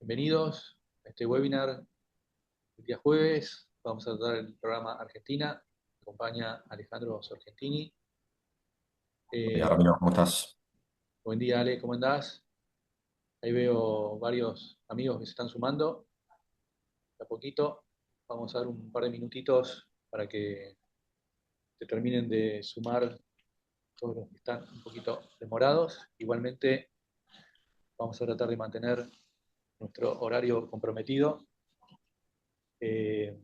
Bienvenidos a este webinar el día jueves. Vamos a tratar el programa Argentina. Me acompaña Alejandro Sorgentini. Hola Eh, Ramiro, ¿cómo estás? Buen día, Ale, ¿cómo andás? Ahí veo varios amigos que se están sumando. De a poquito vamos a dar un par de minutitos para que se terminen de sumar todos los que están un poquito demorados. Igualmente vamos a tratar de mantener nuestro horario comprometido. Eh,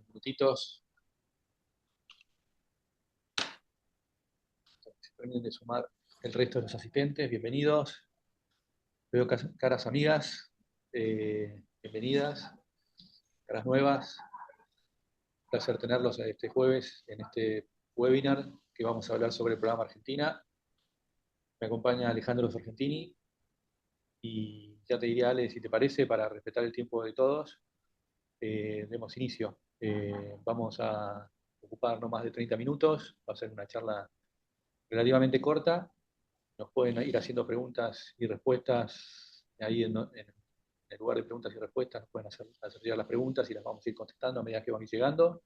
Minutitos, para que se terminen de sumar el resto de los asistentes. Bienvenidos. Veo caras amigas, bienvenidas, caras nuevas. Un placer tenerlos este jueves en este webinar que vamos a hablar sobre el programa Argentina. Me acompaña Alejandro Sorgentini y ya te diría, Ale, si te parece, para respetar el tiempo de todos, demos inicio. Vamos a ocupar no más de 30 minutos, va a ser una charla relativamente corta. Nos pueden ir haciendo preguntas y respuestas ahí en el lugar de preguntas y respuestas. Nos pueden hacer llegar las preguntas y las vamos a ir contestando a medida que van llegando.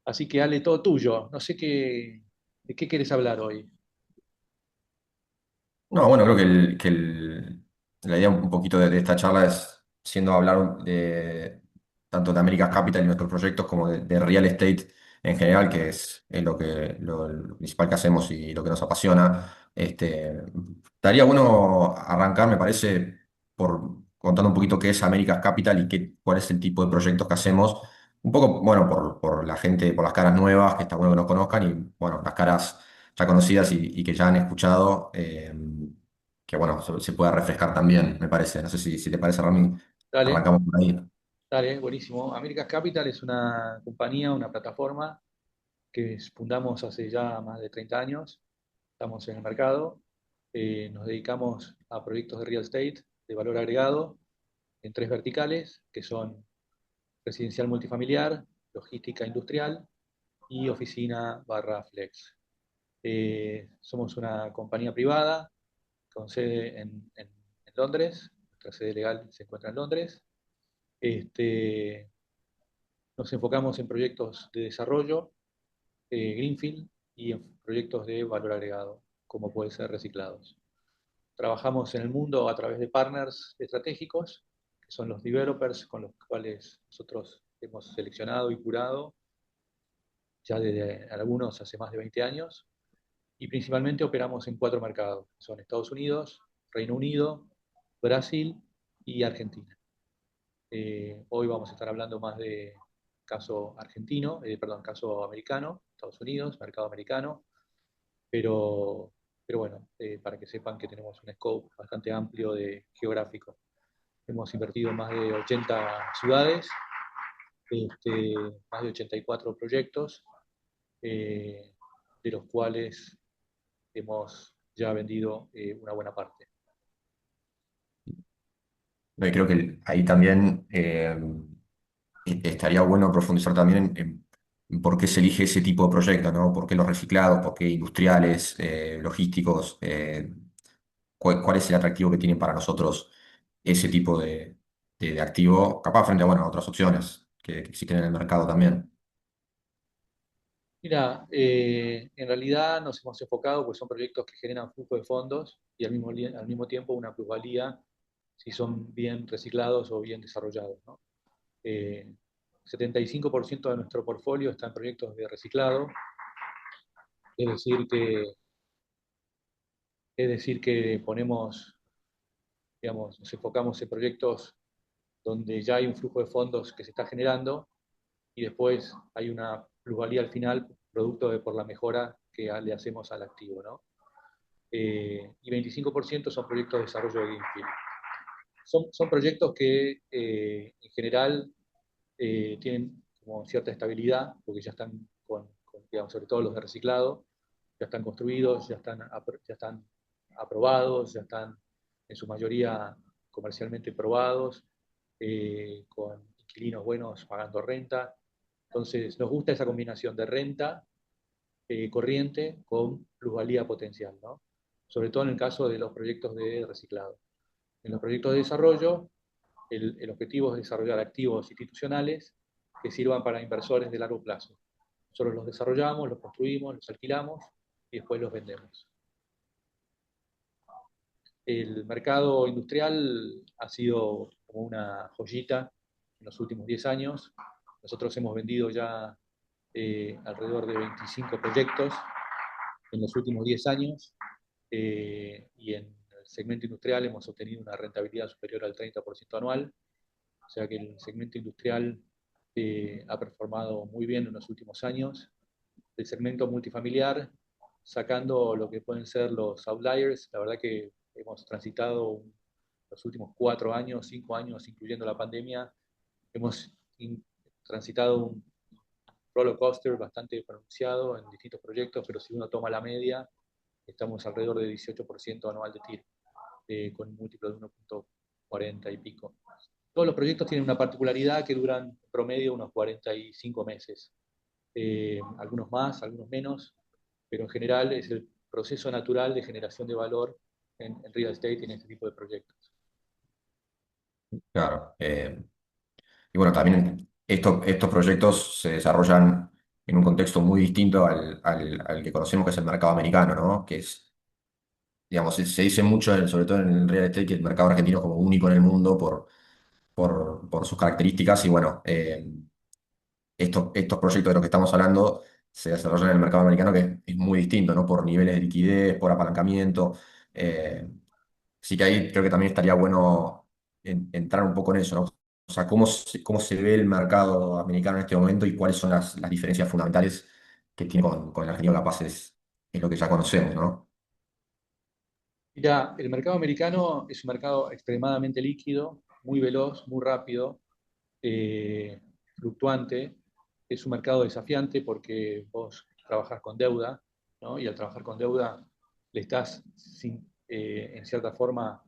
Así que Ale, todo tuyo. No sé de qué quieres hablar hoy. No, bueno, creo la idea un poquito de esta charla es siendo hablar de tanto de America's Capital y nuestros proyectos como de real estate en general, que es lo principal que hacemos y lo que nos apasiona. Estaría bueno arrancar, me parece, por contando un poquito qué es America's Capital y cuál es el tipo de proyectos que hacemos. Un poco, bueno, por la gente, por las caras nuevas, que está bueno que nos conozcan, y bueno, las caras ya conocidas y que ya han escuchado, que bueno, se pueda refrescar también, me parece. No sé si te parece, Rami, Dale, arrancamos por ahí. dale, buenísimo. America's Capital es una compañía, una plataforma que fundamos hace ya más de 30 años. Estamos en el mercado. Nos dedicamos a proyectos de real estate de valor agregado en tres verticales, que son residencial multifamiliar, logística industrial y oficina barra flex. Somos una compañía privada con sede en Londres. Nuestra sede legal se encuentra en Londres. Este, Nos enfocamos en proyectos de desarrollo, Greenfield, y en proyectos de valor agregado, como puede ser reciclados. Trabajamos en el mundo a través de partners estratégicos, que son los developers con los cuales nosotros hemos seleccionado y curado ya desde algunos hace más de 20 años, y principalmente operamos en cuatro mercados, que son Estados Unidos, Reino Unido, Brasil y Argentina. Hoy vamos a estar hablando más de caso argentino, perdón, caso americano, Estados Unidos, mercado americano, pero, pero bueno, para que sepan que tenemos un scope bastante amplio de geográfico. Hemos invertido en más de 80 ciudades, este, más de 84 proyectos, eh, de los cuales hemos ya vendido una buena parte. Creo que ahí también estaría bueno profundizar también en por qué se elige ese tipo de proyectos, ¿no? ¿Por qué los reciclados? ¿Por qué industriales, logísticos? ¿Cuál es el atractivo que tienen para nosotros ese tipo de activo? Capaz frente a, bueno, a otras opciones que existen en el mercado también. Mira, en realidad nos hemos enfocado, pues son proyectos que generan flujo de fondos y al mismo tiempo una plusvalía si son bien reciclados o bien desarrollados, ¿no? 75% de nuestro portfolio está en proyectos de reciclado, es decir que ponemos, digamos, nos enfocamos en proyectos donde ya hay un flujo de fondos que se está generando y después hay una plusvalía al final producto de por la mejora que le hacemos al activo, ¿no? Y 25% son proyectos de desarrollo de Greenfield. Son proyectos que en general tienen como cierta estabilidad, porque ya están digamos, sobre todo los de reciclado, ya están construidos, ya están aprobados, ya están en su mayoría comercialmente probados, con inquilinos buenos pagando renta. Entonces, nos gusta esa combinación de renta corriente con plusvalía potencial, ¿no? sobre todo en el caso de los proyectos de reciclado. En los proyectos de desarrollo, el objetivo es desarrollar activos institucionales que sirvan para inversores de largo plazo. Nosotros los desarrollamos, los construimos, los alquilamos y después los vendemos. El mercado industrial ha sido como una joyita en los últimos 10 años. Nosotros hemos vendido ya alrededor de 25 proyectos en los últimos 10 años y en el segmento industrial hemos obtenido una rentabilidad superior al 30% anual, o sea que el segmento industrial ha performado muy bien en los últimos años. El segmento multifamiliar, sacando lo que pueden ser los outliers, la verdad que hemos transitado los últimos 4 años, 5 años, incluyendo la pandemia, hemos transitado un roller coaster bastante pronunciado en distintos proyectos, pero si uno toma la media, estamos alrededor de 18% anual de TIR, con un múltiplo de 1.40 y pico. Todos los proyectos tienen una particularidad que duran en promedio unos 45 meses. Algunos más, algunos menos, pero en general es el proceso natural de generación de valor en real estate y en este tipo de proyectos. Claro. Y bueno, también estos proyectos se desarrollan en un contexto muy distinto al que conocemos, que es el mercado americano, ¿no? Que es, digamos, se dice mucho, sobre todo en el real estate, que el mercado argentino es como único en el mundo por sus características. Y bueno, estos proyectos de los que estamos hablando se desarrollan en el mercado americano, que es muy distinto, ¿no? Por niveles de liquidez, por apalancamiento. eh, Así que ahí creo que también estaría bueno entrar un poco en eso, ¿no? O sea, cómo se ve el mercado americano en este momento y cuáles son las diferencias fundamentales que tiene con el argentino, capaz es lo que ya conocemos, ¿no? Mira, el mercado americano es un mercado extremadamente líquido, muy veloz, muy rápido, eh, fluctuante. Es un mercado desafiante porque vos trabajás con deuda, ¿no? Y al trabajar con deuda le estás, en cierta forma,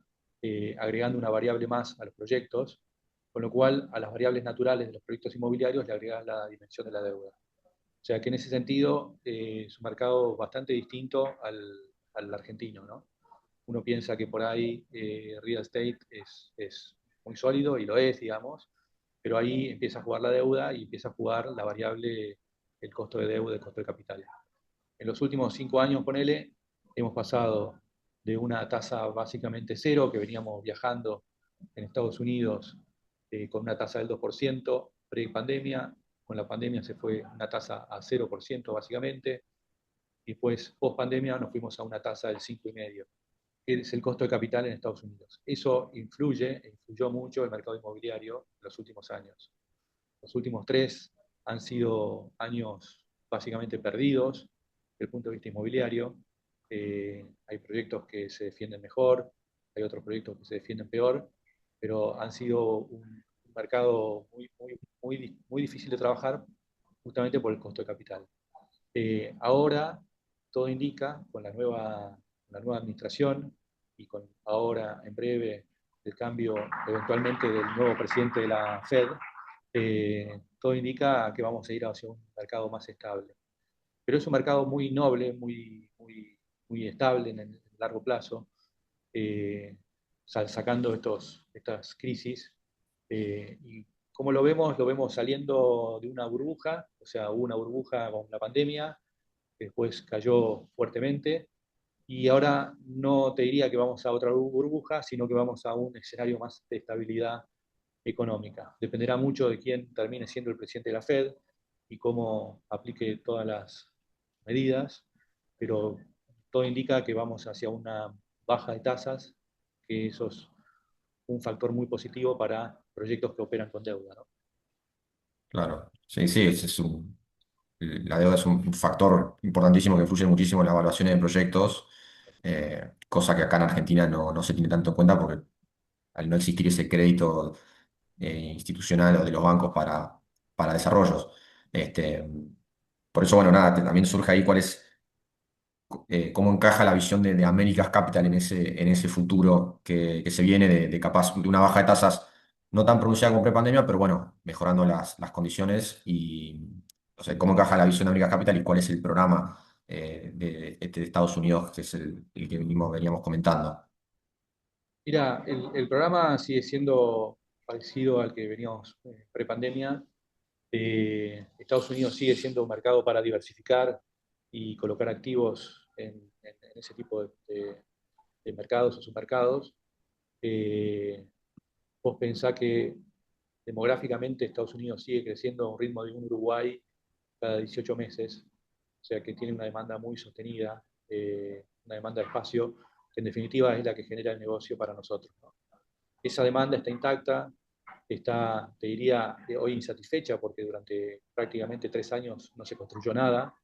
agregando una variable más a los proyectos, con lo cual a las variables naturales de los proyectos inmobiliarios le agregas la dimensión de la deuda. O sea que en ese sentido es un mercado bastante distinto al argentino, ¿no? Uno piensa que por ahí real estate es muy sólido y lo es, digamos, pero ahí empieza a jugar la deuda y empieza a jugar la variable, el costo de deuda, el costo de capital. En los últimos 5 años, ponele, hemos pasado de una tasa básicamente cero, que veníamos viajando en Estados Unidos con una tasa del 2% pre-pandemia, con la pandemia se fue una tasa a 0% básicamente, y después post-pandemia nos fuimos a una tasa del 5,5%, que es el costo de capital en Estados Unidos. Eso influyó mucho el mercado inmobiliario en los últimos años. Los últimos 3 han sido años básicamente perdidos desde el punto de vista inmobiliario. Hay proyectos que se defienden mejor, hay otros proyectos que se defienden peor, pero han sido un mercado muy difícil de trabajar justamente por el costo de capital. Ahora todo indica, con la nueva administración y con ahora en breve el cambio eventualmente del nuevo presidente de la Fed, todo indica que vamos a ir hacia un mercado más estable. Pero es un mercado muy noble, muy estable en el largo plazo, eh, sacando estas crisis. Y como lo vemos saliendo de una burbuja, o sea, hubo una burbuja con la pandemia, que después cayó fuertemente, y ahora no te diría que vamos a otra burbuja, sino que vamos a un escenario más de estabilidad económica. Dependerá mucho de quién termine siendo el presidente de la Fed y cómo aplique todas las medidas, pero todo indica que vamos hacia una baja de tasas, que eso es un factor muy positivo para proyectos que operan con deuda, ¿no? Claro. Sí, sí, la deuda es un factor importantísimo que influye muchísimo en las evaluaciones de proyectos, cosa que acá en Argentina no se tiene tanto en cuenta porque al no existir ese crédito institucional o de los bancos para desarrollos. Este, por eso, bueno, nada, también surge ahí cómo encaja la visión de America's Capital en ese futuro que se viene de capaz de una baja de tasas no tan pronunciada como prepandemia, pero bueno, mejorando las condiciones y o sea, cómo encaja la visión de America's Capital y cuál es el programa de Estados Unidos, que es el que veníamos comentando. Mira, el programa sigue siendo parecido al que veníamos prepandemia. Estados Unidos sigue siendo un mercado para diversificar y colocar activos en ese tipo de mercados o submercados. Eh, Vos pensás que demográficamente Estados Unidos sigue creciendo a un ritmo de un Uruguay cada 18 meses, o sea que tiene una demanda muy sostenida, una demanda de espacio, que en definitiva es la que genera el negocio para nosotros, ¿no? Esa demanda está intacta, está, te diría, hoy insatisfecha porque durante prácticamente 3 años no se construyó nada,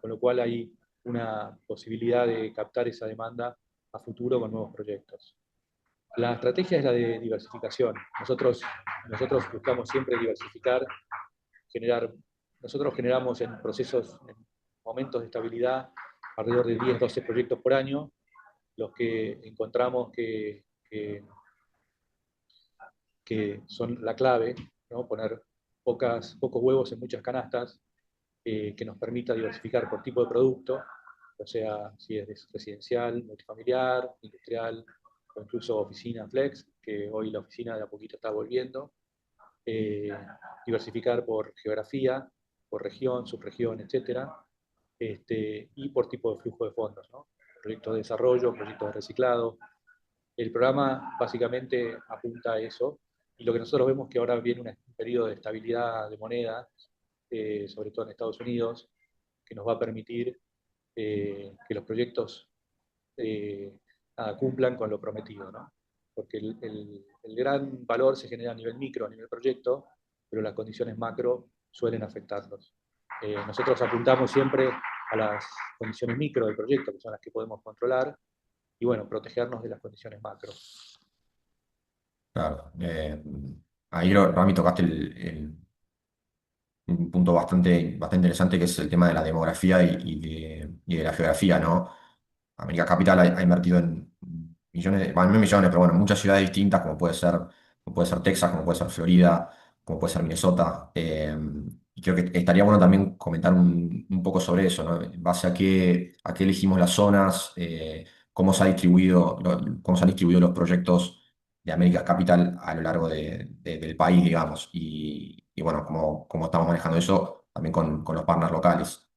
con lo cual hay una posibilidad de captar esa demanda a futuro con nuevos proyectos. La estrategia es la de diversificación. Nosotros buscamos siempre diversificar, generar, nosotros generamos en procesos, en momentos de estabilidad, alrededor de 10, 12 proyectos por año, los que encontramos que son la clave, ¿no? Poner pocos huevos en muchas canastas, que nos permita diversificar por tipo de producto, o sea, si es residencial, multifamiliar, industrial o incluso oficina flex, que hoy la oficina de a poquito está volviendo. eh, Diversificar por geografía, por región, subregión, etcétera, y por tipo de flujo de fondos, ¿no? Proyectos de desarrollo, proyectos de reciclado. El programa básicamente apunta a eso, y lo que nosotros vemos que ahora viene un periodo de estabilidad de moneda, sobre todo en Estados Unidos, que nos va a permitir que los proyectos eh, cumplan con lo prometido, ¿no? Porque el gran valor se genera a nivel micro, a nivel proyecto, pero las condiciones macro suelen afectarlos. Nosotros apuntamos siempre a las condiciones micro del proyecto, que son las que podemos controlar, y bueno, protegernos de las condiciones macro. Claro. Ahí, Rami, tocaste un punto bastante interesante que es el tema de la demografía y de la geografía, ¿no? América Capital ha invertido en millones, bueno, no millones, pero bueno, muchas ciudades distintas, como puede ser Texas, como puede ser Florida, como puede ser Minnesota. Y creo que estaría bueno también comentar un poco sobre eso, ¿no? En base a qué elegimos las zonas, cómo se ha distribuido, cómo se han distribuido los proyectos de América Capital a lo largo del país, digamos. Y bueno, cómo estamos manejando eso también con los partners locales.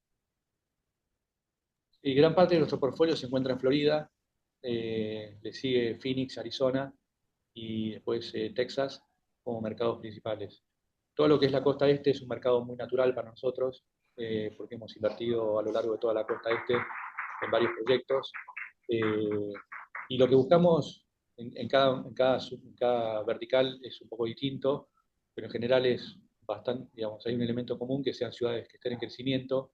Y gran parte de nuestro portfolio se encuentra en Florida, le sigue Phoenix, Arizona y después Texas como mercados principales. Todo lo que es la costa este es un mercado muy natural para nosotros, porque hemos invertido a lo largo de toda la costa este en varios proyectos. eh, y lo que buscamos en cada vertical es un poco distinto, pero en general es bastante, digamos, hay un elemento común que sean ciudades que estén en crecimiento,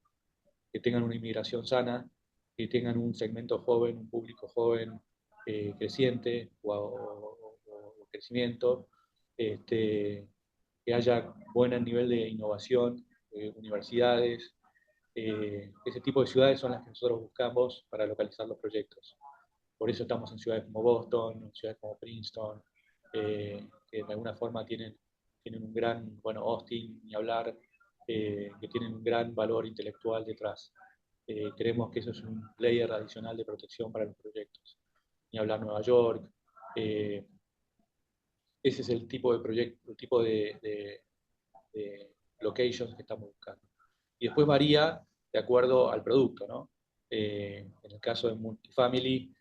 que tengan una inmigración sana, que tengan un segmento joven, un público joven creciente o crecimiento, este, que haya buen nivel de innovación, universidades. Ese tipo de ciudades son las que nosotros buscamos para localizar los proyectos. Por eso estamos en ciudades como Boston, en ciudades como Princeton, que de alguna forma tienen un gran, bueno, Austin, ni hablar, que tienen un gran valor intelectual detrás. Creemos que eso es un layer adicional de protección para los proyectos. Ni hablar Nueva York. eh, Ese es el tipo de proyecto, el tipo de locations que estamos buscando. Y después varía de acuerdo al producto, ¿no? En el caso de multifamily,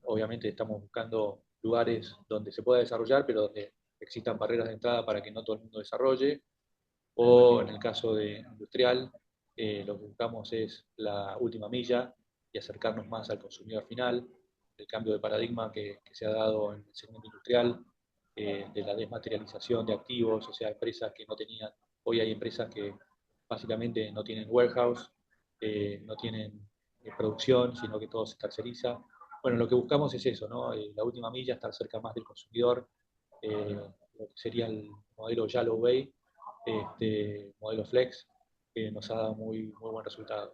obviamente estamos buscando lugares donde se pueda desarrollar, pero donde existan barreras de entrada para que no todo el mundo desarrolle. O en el caso de industrial, lo que buscamos es la última milla y acercarnos más al consumidor final, el cambio de paradigma que se ha dado en el segmento industrial, de la desmaterialización de activos, o sea, empresas que no tenían, hoy hay empresas que básicamente no tienen warehouse, no tienen producción, sino que todo se terceriza. Bueno, lo que buscamos es eso, ¿no? La última milla, estar cerca más del consumidor, lo que sería el modelo Yellow Bay, modelo Flex, que nos ha dado muy buen resultado.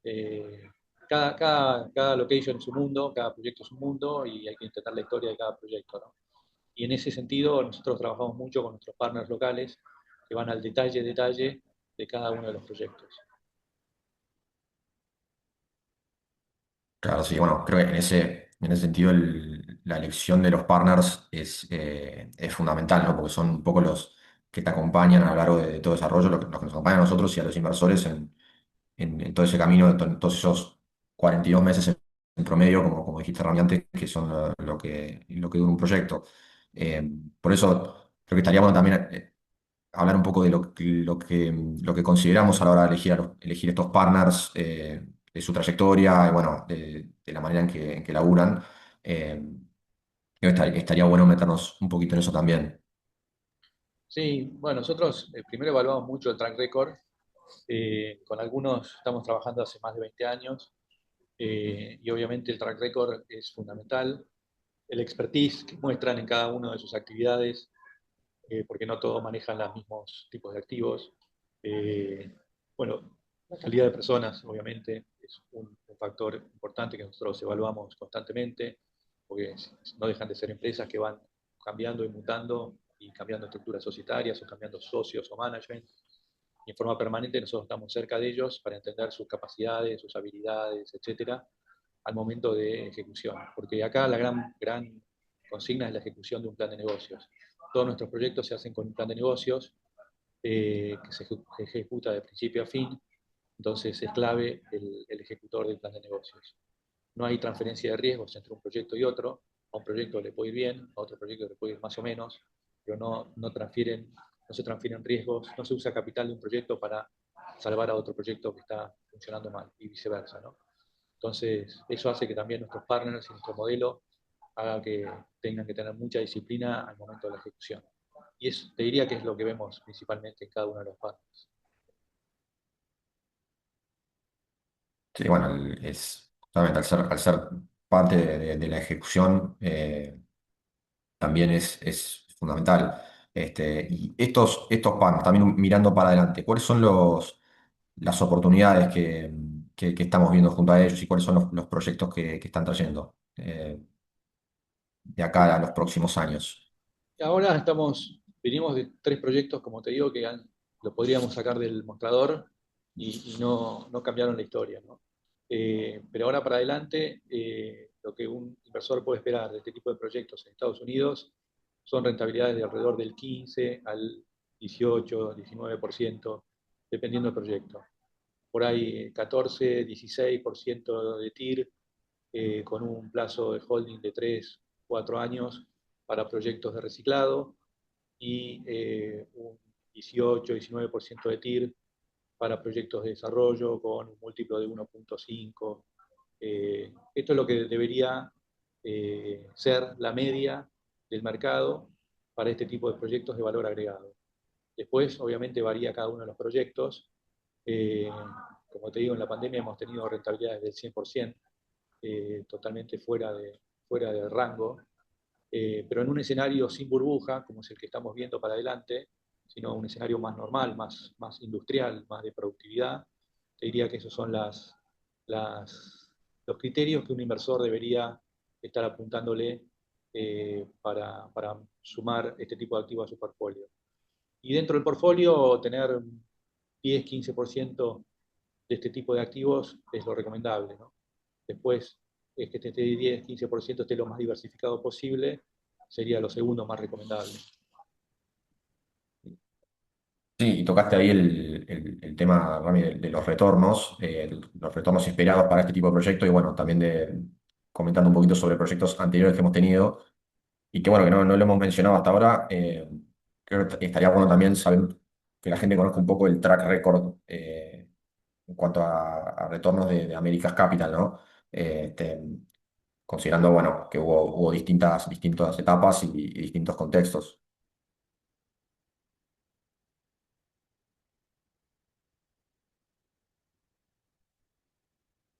Eh, cada location es un mundo, cada proyecto es un mundo y hay que intentar la historia de cada proyecto, ¿no? Y en ese sentido nosotros trabajamos mucho con nuestros partners locales que van al detalle de cada uno de los proyectos. Claro, sí, bueno, creo que en ese sentido la elección de los partners es fundamental, ¿no? Porque son un poco los que te acompañan a lo largo de todo desarrollo, los que nos acompañan a nosotros y a los inversores en todo ese camino, en todos esos 42 meses en promedio, como dijiste realmente, que son lo que dura un proyecto. Eh, por eso creo que estaría bueno también hablar un poco de lo que consideramos a la hora de elegir, elegir estos partners, de su trayectoria, y bueno, de la manera en que laburan. Creo que estaría bueno meternos un poquito en eso también. Sí, bueno, nosotros primero evaluamos mucho el track record. Con algunos estamos trabajando hace más de 20 años y obviamente el track record es fundamental. El expertise que muestran en cada una de sus actividades, porque no todos manejan los mismos tipos de activos. Eh, bueno, la calidad de personas, obviamente, es un factor importante que nosotros evaluamos constantemente, porque no dejan de ser empresas que van cambiando y mutando y cambiando estructuras societarias o cambiando socios o management. Y en forma permanente nosotros estamos cerca de ellos para entender sus capacidades, sus habilidades, etcétera, al momento de ejecución. Porque acá la gran consigna es la ejecución de un plan de negocios. Todos nuestros proyectos se hacen con un plan de negocios que se ejecuta de principio a fin, entonces es clave el ejecutor del plan de negocios. No hay transferencia de riesgos entre un proyecto y otro. A un proyecto le puede ir bien, a otro proyecto le puede ir más o menos, pero no se transfieren riesgos, no se usa capital de un proyecto para salvar a otro proyecto que está funcionando mal y viceversa, ¿no? Entonces, eso hace que también nuestros partners y nuestro modelo haga que tengan que tener mucha disciplina al momento de la ejecución. Y eso te diría que es lo que vemos principalmente en cada uno de los partners. Sí, bueno, justamente al ser parte de la ejecución, también es fundamental. Y estos partners, también mirando para adelante, ¿cuáles son las oportunidades que estamos viendo junto a ellos y cuáles son los proyectos que están trayendo de acá a los próximos años? Ahora venimos de tres proyectos, como te digo, lo podríamos sacar del mostrador y no cambiaron la historia, ¿no? Pero ahora para adelante, lo que un inversor puede esperar de este tipo de proyectos en Estados Unidos son rentabilidades de alrededor del 15 al 18, 19%, dependiendo del proyecto. Por ahí 14, 16% de TIR, con un plazo de holding de 3, 4 años para proyectos de reciclado y un 18, 19% de TIR para proyectos de desarrollo con un múltiplo de 1.5. Esto es lo que debería ser la media del mercado para este tipo de proyectos de valor agregado. Después, obviamente, varía cada uno de los proyectos. Eh, Como te digo, en la pandemia hemos tenido rentabilidades del 100%, totalmente fuera de rango, pero en un escenario sin burbuja, como es el que estamos viendo para adelante, sino un escenario más normal, más industrial, más de productividad, te diría que esos son los criterios que un inversor debería estar apuntándole para sumar este tipo de activos a su portfolio. Y dentro del portfolio, tener 10-15% de este tipo de activos es lo recomendable, ¿no? Después, es que este 10-15% esté lo más diversificado posible, sería lo segundo más recomendable. Sí, y tocaste ahí el tema, Rami, de los retornos esperados para este tipo de proyectos y bueno, también comentando un poquito sobre proyectos anteriores que hemos tenido y que bueno, que no lo hemos mencionado hasta ahora. Creo que estaría bueno también saber que la gente conozca un poco el track record en cuanto a retornos de Americas Capital, ¿no? Considerando, bueno, que hubo distintas etapas y distintos contextos.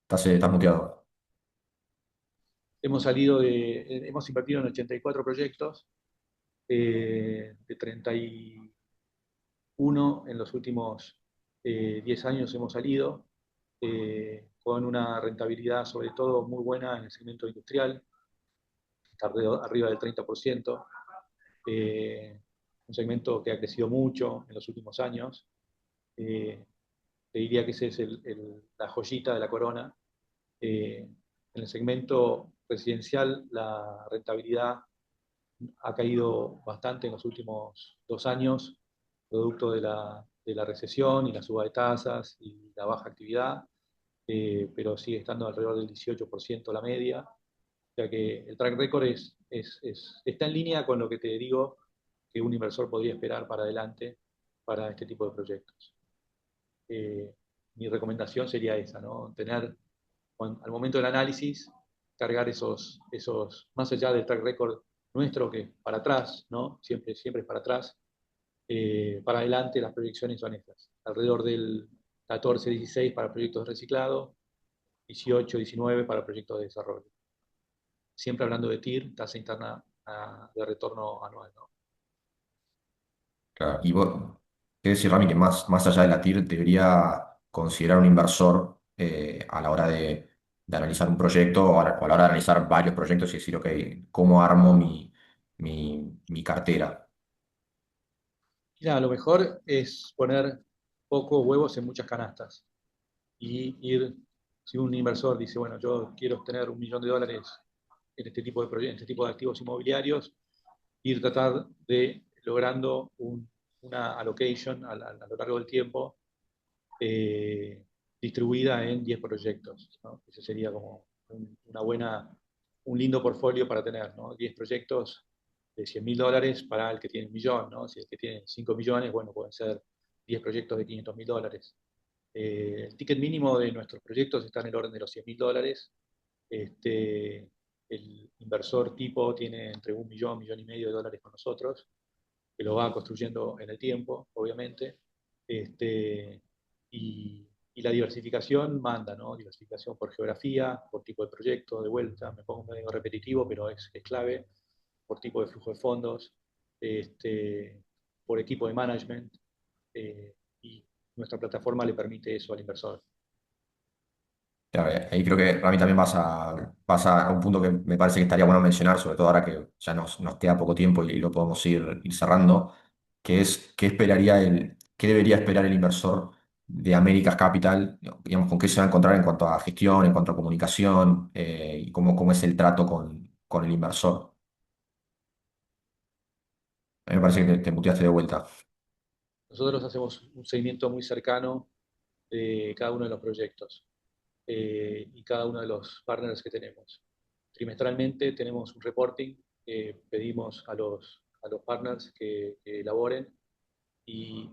Estás muteado. Hemos invertido en 84 proyectos, de 31 en los últimos 10 años hemos salido, con una rentabilidad sobre todo muy buena en el segmento industrial, está arriba del 30%, un segmento que ha crecido mucho en los últimos años. Eh, Te diría que esa es la joyita de la corona. En el segmento residencial la rentabilidad ha caído bastante en los últimos 2 años, producto de la recesión y la suba de tasas y la baja actividad, pero sigue estando alrededor del 18% la media. O sea que el track record está en línea con lo que te digo que un inversor podría esperar para adelante para este tipo de proyectos. Eh, Mi recomendación sería esa, ¿no? Tener, al momento del análisis, cargar más allá del track record nuestro, que es para atrás, ¿no? Siempre es para atrás, para adelante las proyecciones son estas, alrededor del 14-16 para proyectos de reciclado, 18-19 para proyectos de desarrollo. Siempre hablando de TIR, tasa interna de retorno anual, ¿no? Claro. Y vos, ¿qué decir, Rami, que más allá de la TIR debería considerar un inversor a la hora de analizar un proyecto o a la hora de analizar varios proyectos y decir, ok, ¿cómo armo mi cartera? Mira, lo mejor es poner pocos huevos en muchas canastas y ir, si un inversor dice, bueno, yo quiero tener $1 millón en este tipo de proyectos, en este tipo de activos inmobiliarios, ir tratar de logrando una allocation a lo largo del tiempo eh, distribuida en 10 proyectos, ¿no? Ese sería como un lindo portfolio para tener, ¿no? 10 proyectos de $100.000 para el que tiene 1 millón, ¿no? Si el que tiene 5 millones, bueno, pueden ser 10 proyectos de $500.000. El ticket mínimo de nuestros proyectos está en el orden de los $100.000. Este, el inversor tipo tiene entre 1 millón, $1,5 millones con nosotros, que lo va construyendo en el tiempo, obviamente. Este, y la diversificación manda, ¿no? Diversificación por geografía, por tipo de proyecto, de vuelta, me pongo medio repetitivo, pero es clave, por tipo de flujo de fondos, este, por equipo de management, y nuestra plataforma le permite eso al inversor. Claro, ahí creo que Rami también vas a un punto que me parece que estaría bueno mencionar, sobre todo ahora que ya nos queda poco tiempo y lo podemos ir cerrando, que es qué debería esperar el inversor de Américas Capital, digamos, con qué se va a encontrar en cuanto a gestión, en cuanto a comunicación, y cómo es el trato con el inversor. A mí me parece que te muteaste de vuelta. Nosotros hacemos un seguimiento muy cercano de cada uno de los proyectos y cada uno de los partners que tenemos. Trimestralmente tenemos un reporting que pedimos a los partners que elaboren y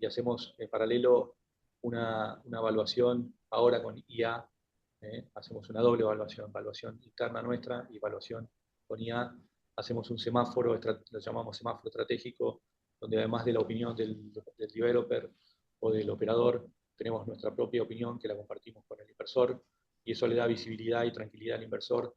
hacemos en paralelo una evaluación ahora con IA. Hacemos una doble evaluación, evaluación interna nuestra y evaluación con IA. Hacemos un semáforo, lo llamamos semáforo estratégico, donde además de la opinión del developer o del operador, tenemos nuestra propia opinión que la compartimos con el inversor y eso le da visibilidad y tranquilidad al inversor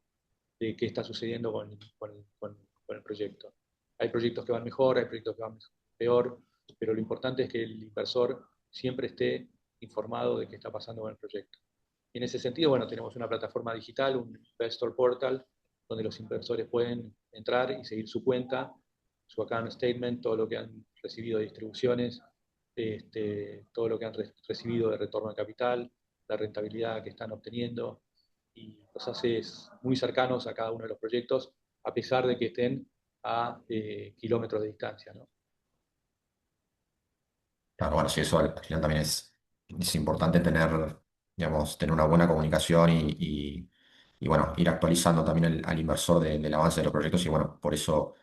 de qué está sucediendo con el proyecto. Hay proyectos que van mejor, hay proyectos que van peor, pero lo importante es que el inversor siempre esté informado de qué está pasando con el proyecto. Y en ese sentido, bueno, tenemos una plataforma digital, un Investor Portal, donde los inversores pueden entrar y seguir su cuenta, su account statement, todo lo que han recibido de distribuciones, todo lo que han recibido de retorno de capital, la rentabilidad que están obteniendo, y los hace muy cercanos a cada uno de los proyectos, a pesar de que estén a kilómetros de distancia, ¿no? Claro, bueno, sí, eso al final también es importante tener, digamos, tener una buena comunicación y, bueno, ir actualizando también al inversor del avance de los proyectos y bueno, por eso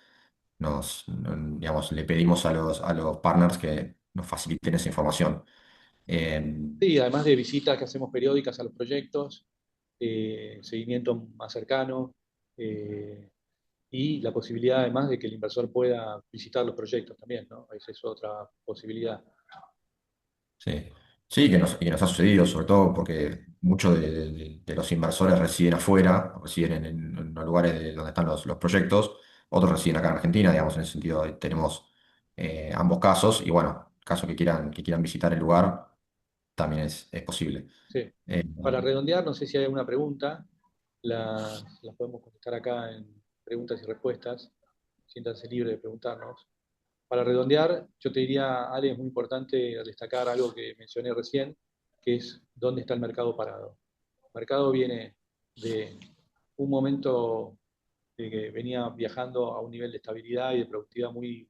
digamos, le pedimos a los partners que nos faciliten esa información. Eh, Sí, además de visitas que hacemos periódicas a los proyectos, seguimiento más cercano, y la posibilidad además de que el inversor pueda visitar los proyectos también, ¿no? Esa es otra posibilidad. sí, sí, que nos ha sucedido, sobre todo porque muchos de los inversores residen afuera, residen en los lugares donde están los proyectos, otros residen acá en Argentina, digamos, en ese sentido tenemos ambos casos y bueno, caso que quieran visitar el lugar, también es posible. Sí. Eh, Para redondear, no sé si hay alguna pregunta, las podemos contestar acá en preguntas y respuestas. Siéntanse libres de preguntarnos. Para redondear, yo te diría, Ale, es muy importante destacar algo que mencioné recién, que es dónde está el mercado parado. El mercado viene de un momento de que venía viajando a un nivel de estabilidad y de productividad muy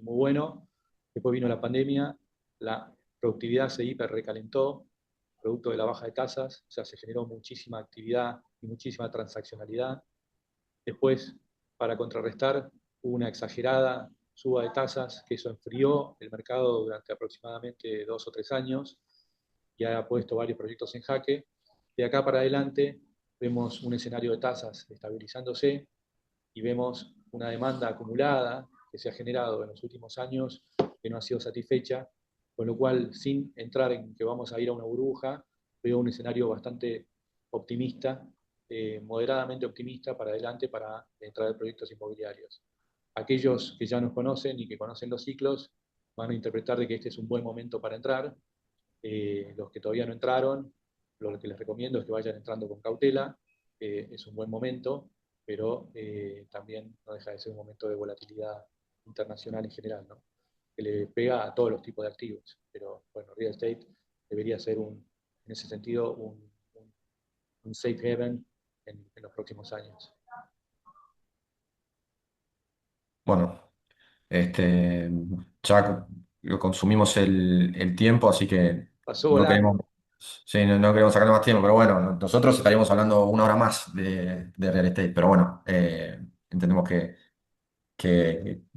bueno. Después vino la pandemia, la productividad se hiper recalentó, producto de la baja de tasas, o sea, se generó muchísima actividad y muchísima transaccionalidad. Después, para contrarrestar, hubo una exagerada suba de tasas, que eso enfrió el mercado durante aproximadamente 2 o 3 años y ha puesto varios proyectos en jaque. De acá para adelante vemos un escenario de tasas estabilizándose y vemos una demanda acumulada que se ha generado en los últimos años que no ha sido satisfecha, con lo cual, sin entrar en que vamos a ir a una burbuja, veo un escenario bastante optimista, moderadamente optimista para adelante para entrar en proyectos inmobiliarios. Aquellos que ya nos conocen y que conocen los ciclos van a interpretar de que este es un buen momento para entrar. Los que todavía no entraron, lo que les recomiendo es que vayan entrando con cautela. Es un buen momento, pero también no deja de ser un momento de volatilidad internacional en general, ¿no? Que le pega a todos los tipos de activos. Pero bueno, real estate debería ser en ese sentido un safe haven en los próximos años. Bueno, este, ya lo consumimos el tiempo, así que Pasó no queremos, volando. sí, no queremos sacarle más tiempo, pero bueno, nosotros estaríamos hablando una hora más de real estate, pero bueno, entendemos que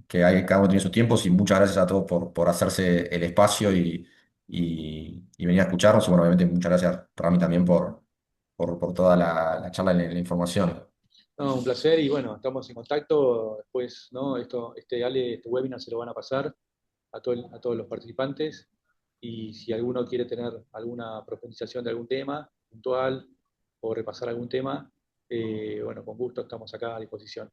cada uno tiene sus tiempos y muchas gracias a todos por hacerse el espacio y venir a escucharnos. Y bueno, obviamente muchas gracias, Rami, también por toda la charla y la información. No, un placer y bueno, estamos en contacto. Después, ¿no? Este webinar se lo van a pasar a todos los participantes y si alguno quiere tener alguna profundización de algún tema puntual o repasar algún tema, bueno, con gusto estamos acá a disposición.